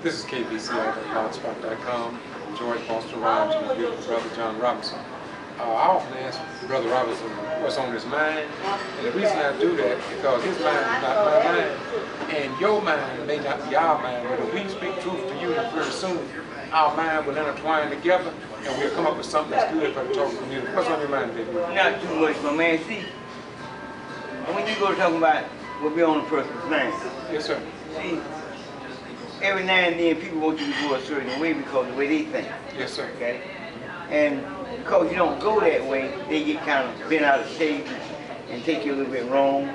This is KBCR.blogspot.com. George Foster Rhymes and my beautiful brother John Robinson. I often ask Brother Robinson what's on his mind, and the reason I do that is because his mind is not my mind, and your mind may not be our mind, but if we speak truth to you, then pretty soon our mind will intertwine together, and we'll come up with something that's good for the total community. What's on your mind, baby? Not too much, my man. See, when you go to talk about what be on a person's mind, Yes, sir. see, every now and then people want you to go a certain way because of the way they think. Yes, sir. Okay? And because you don't go that way, they get kind of bent out of shape and take you a little bit wrong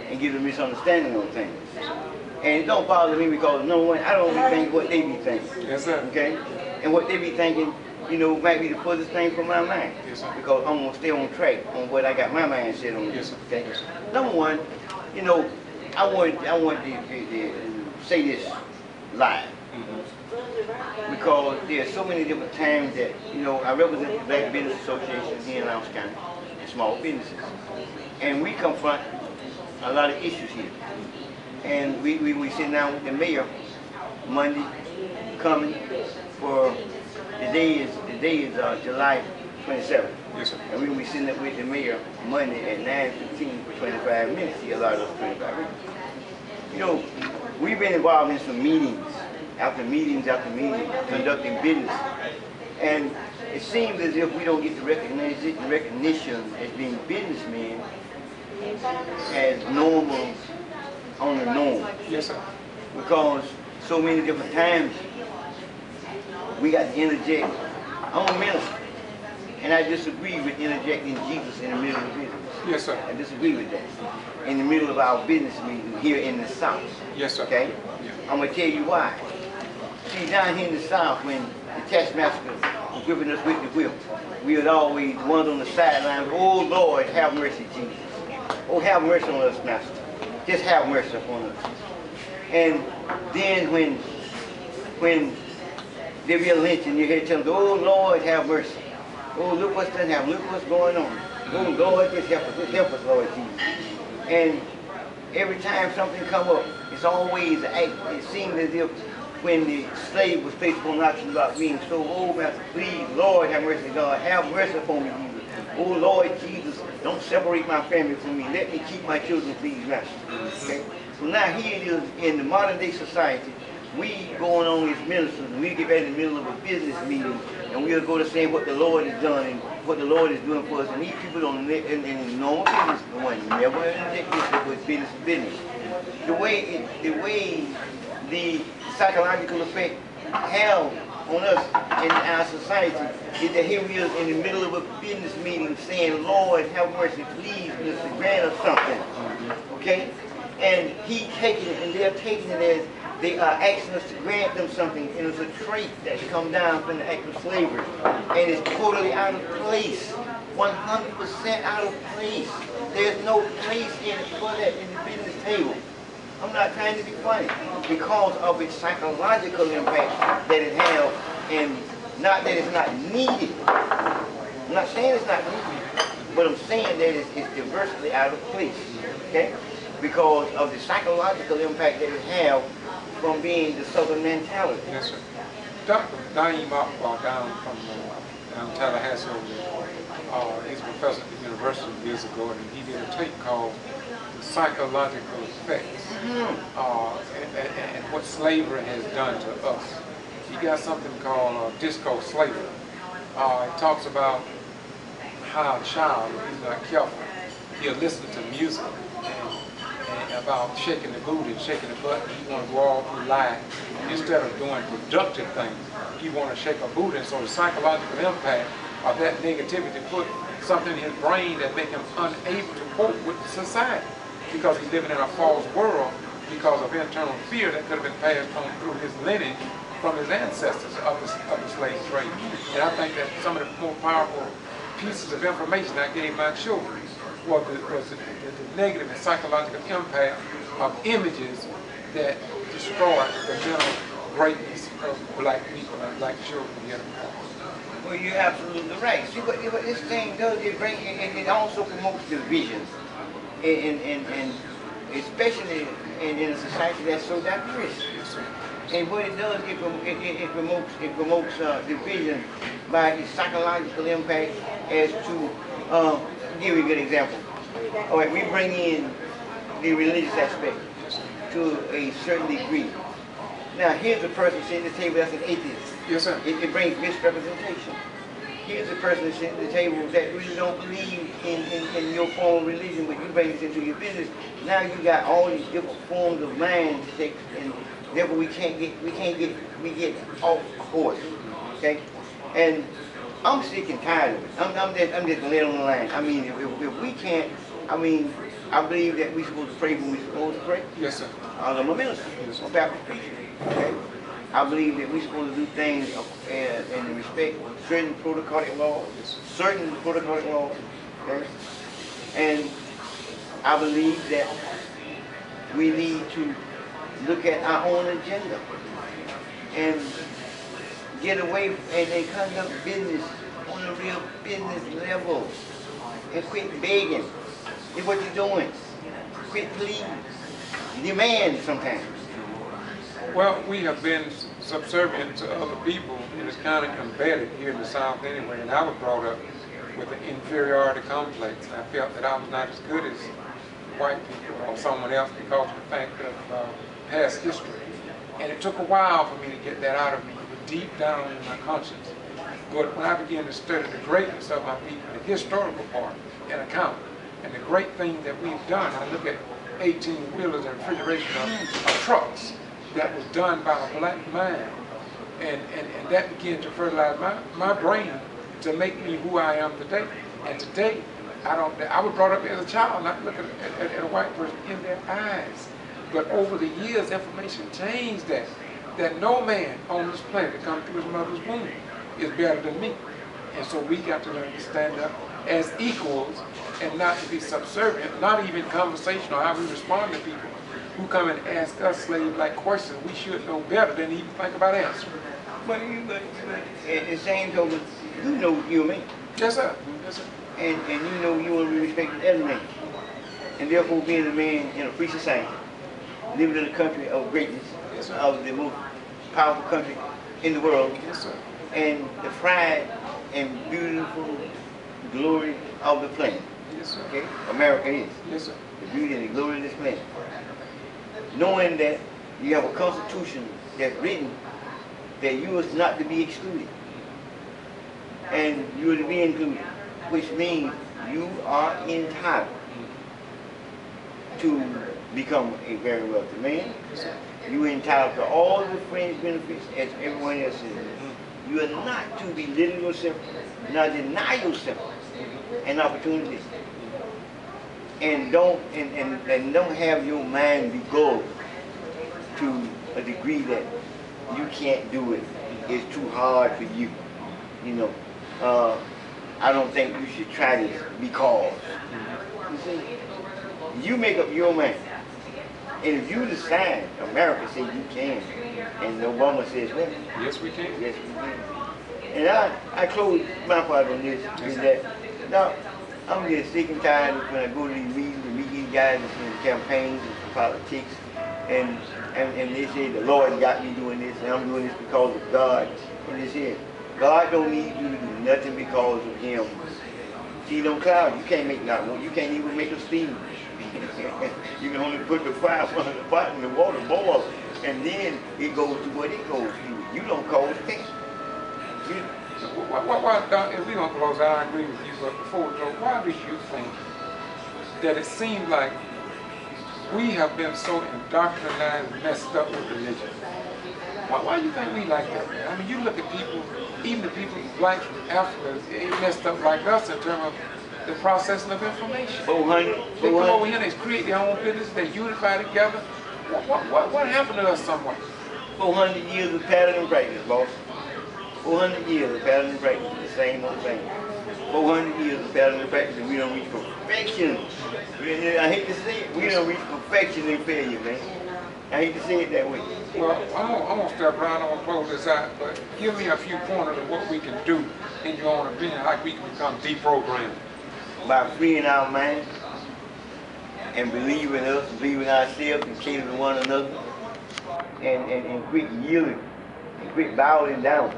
and give a misunderstanding on things. And it don't bother me because, number one, I don't really think what they be thinking. Yes, sir. Okay? And what they be thinking, you know, might be the furthest thing from my mind. Yes, sir. Because I'm going to stay on track on what I got my mind set on. Yes, sir. Okay? Yes, sir. Number one, you know, I want to say this live. Because there are so many different times that, you know, I represent the Black Business Association here in Lowndes County, and small businesses. And we confront a lot of issues here. And we sit down with the mayor Monday coming for the day is July 27th. Yes, sir. And we will be sitting up with the mayor Monday at 9:15 for 25 minutes. He allowed us 25 minutes. You know, we've been involved in some meetings after meetings after meetings, conducting business. And it seems as if we don't get the recognition as being businessmen as normal on the norm. Yes, sir. Because so many different times we got to interject. I'm a minister, and I disagree with interjecting Jesus in the middle of business. Yes, sir. I disagree with that. In the middle of our business meeting here in the South. Yes, sir. Okay? Yeah. I'm going to tell you why. See, down here in the South, when the taskmaster was whipping us with the whip, we would always, ones on the sidelines, oh Lord, have mercy, Jesus. Oh, have mercy on us, Master. Just have mercy upon us. And then when there be a lynching, you hear tell them, oh Lord, have mercy. Oh, look what's done happened. Look what's going on. Oh Lord, just help us, Lord Jesus. And every time something come up, it's always an act. It seems as if when the slave was placed upon auction block being sold, oh Master, please, Lord, have mercy, God, have mercy upon me, Jesus. Oh Lord Jesus, don't separate my family from me. Let me keep my children, please, Master. Okay? So now here it is in the modern day society. We going on as ministers, and we get back in the middle of a business meeting, and we'll go to saying what the Lord has done and what the Lord is doing for us. And these people don't, in normal business, the one never inject this with business to business. The way the psychological effect have on us in our society is that here we is in the middle of a business meeting saying, Lord, have mercy, please, Mr. grant us something. Okay? And he taking it, and they're taking it as they are asking us to grant them something, and it's a trait that's come down from the act of slavery. And it's totally out of place. 100% out of place. There's no place in it for that in the business table. I'm not trying to be funny. Because of its psychological impact that it has, and not that it's not needed. I'm not saying it's not needed, but I'm saying that it's diversely out of place. Okay? Because of the psychological impact that it has from being the Southern mentality. Yes, sir. Dr. G.B.R. down from Tallahassee over there, he's a professor at the university years ago, and he did a tape called The Psychological Effects and what slavery has done to us. He got something called disco slavery. It talks about how a child, if he's not careful, he'll listen to music and about shaking the booty and shaking the butt. He want to go all through life instead of doing productive things. He want to shake a booty, and so the psychological impact of that negativity put something in his brain that make him unable to cope with society because he's living in a false world because of internal fear that could have been passed on through his lineage from his ancestors of the slave trade. And I think that some of the more powerful pieces of information I gave my children was the negative and psychological impact of images that destroy the mental greatness of black people and black children here. Well, you're absolutely right. See, what this thing does, it also promotes division, and especially in a society that's so diverse. And what it does, it promotes division by its psychological impact as to, give you a good example. All right, we bring in the religious aspect to a certain degree. Now, here's a person sitting at the table that's an atheist. Yes, sir. It brings misrepresentation. Here's a person sitting at the table that really don't believe in your form of religion, but you bring this into your business. Now you got all these different forms of mind to take, and therefore we get off course. Okay? And I'm sick and tired of it. I'm just gonna lay it on the line. I mean, if we can't, I mean, I believe that we're supposed to pray when we're supposed to pray. Yes, sir. I'm a minister. I'm a Baptist preacher. Okay? I believe that we're supposed to do things in respect of certain protocolic laws, okay? And I believe that we need to look at our own agenda and get away and conduct business on a real business level and quit begging. It's what you're doing. Quit pleading. Demand sometimes. Well, we have been subservient to other people, and it's kind of embedded here in the South anyway. And I was brought up with an inferiority complex. I felt that I was not as good as white people or someone else because of the fact of past history. And it took a while for me to get that out of me. It was deep down in my conscience. But when I began to study the greatness of my people, the historical part and account, and the great thing that we've done, I look at 18-wheelers and refrigeration of trucks that was done by a black man, and that began to fertilize my brain to make me who I am today. And today, I was brought up as a child not looking at a white person in their eyes. But over the years, information changed that no man on this planet that comes through his mother's womb is better than me. And so we got to learn to stand up as equals and not to be subservient, not even conversational, how we respond to people who come and ask us slave-like questions we should know better than even think about answering. But at the same token, you know you and me. Yes, sir. Yes, sir. And you know you want to be respected as a man. And therefore being a man in a free society, living in a country of greatness, yes, of the most powerful country in the world, yes, sir. And the pride and beautiful glory of the planet. Yes, sir. Okay? America is. Yes, sir. The beauty and the glory of this planet. Knowing that you have a constitution that's written that you is not to be excluded. And you are to be included, which means you are entitled to become a very wealthy man. You are entitled to all the fringe benefits as everyone else is. You are not to belittle yourself, not deny yourself an opportunity. And don't have your mind be gulled to a degree that you can't do it. It's too hard for you. You know, I don't think you should try this because you see, you make up your mind. And if you decide, America says you can, and Obama says what? Yes, we can. Yes, we can. And I close my part on this is that now I'm getting sick and tired of when I go to these meetings and meet these guys in campaigns and politics, and they say the Lord got me doing this and I'm doing this because of God. And they say, God don't need you to do nothing because of Him. See, don't cloud. You can't make nothing. You can't even make a steam. You can only put the fire on the pot and the water boils, and then it goes to what it goes to. You don't cause things. If we're going to close out, I agree with you, but before we go, why do you think that it seems like we have been so indoctrinated and messed up with religion? Why do you think we like that, man? I mean, you look at people, even the people, blacks from Africa, they messed up like us in terms of the processing of information. They come over here and they create their own business, they unify together. What happened to us somewhere? 400 years of pattern and practice, boss. 400 years of pattern and practice, the same old thing. 400 years of pattern and practice, and we don't reach perfection. I hate to say it, we don't reach perfection in failure, man. I hate to say it that way. Well, I'm going to step around, I'm going to close this out, but give me a few pointers of what we can do, in your own opinion, like we can become deprogrammed. By freeing our mind and believing us, believing ourselves, and caring to one another, and quit yielding and quit bowing down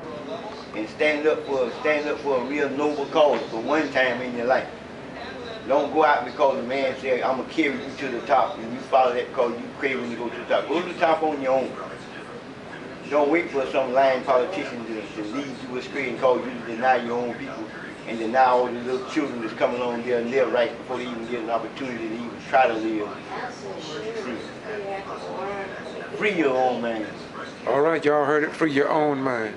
and stand up for a real noble cause for one time in your life. Don't go out because the man said, I'm gonna carry you to the top, and you follow that because you craving to go to the top. Go to the top on your own. Don't wait for some lying politician to lead you astray and cause you to deny your own people and deny all the little children that's coming on there and live right before they even get an opportunity to even try to live. Free your own mind. All right, y'all heard it. Free your own mind.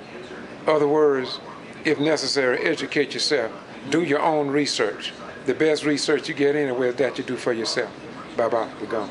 Other words, if necessary, educate yourself. Do your own research. The best research you get anywhere is that you do for yourself. Bye-bye. We're gone.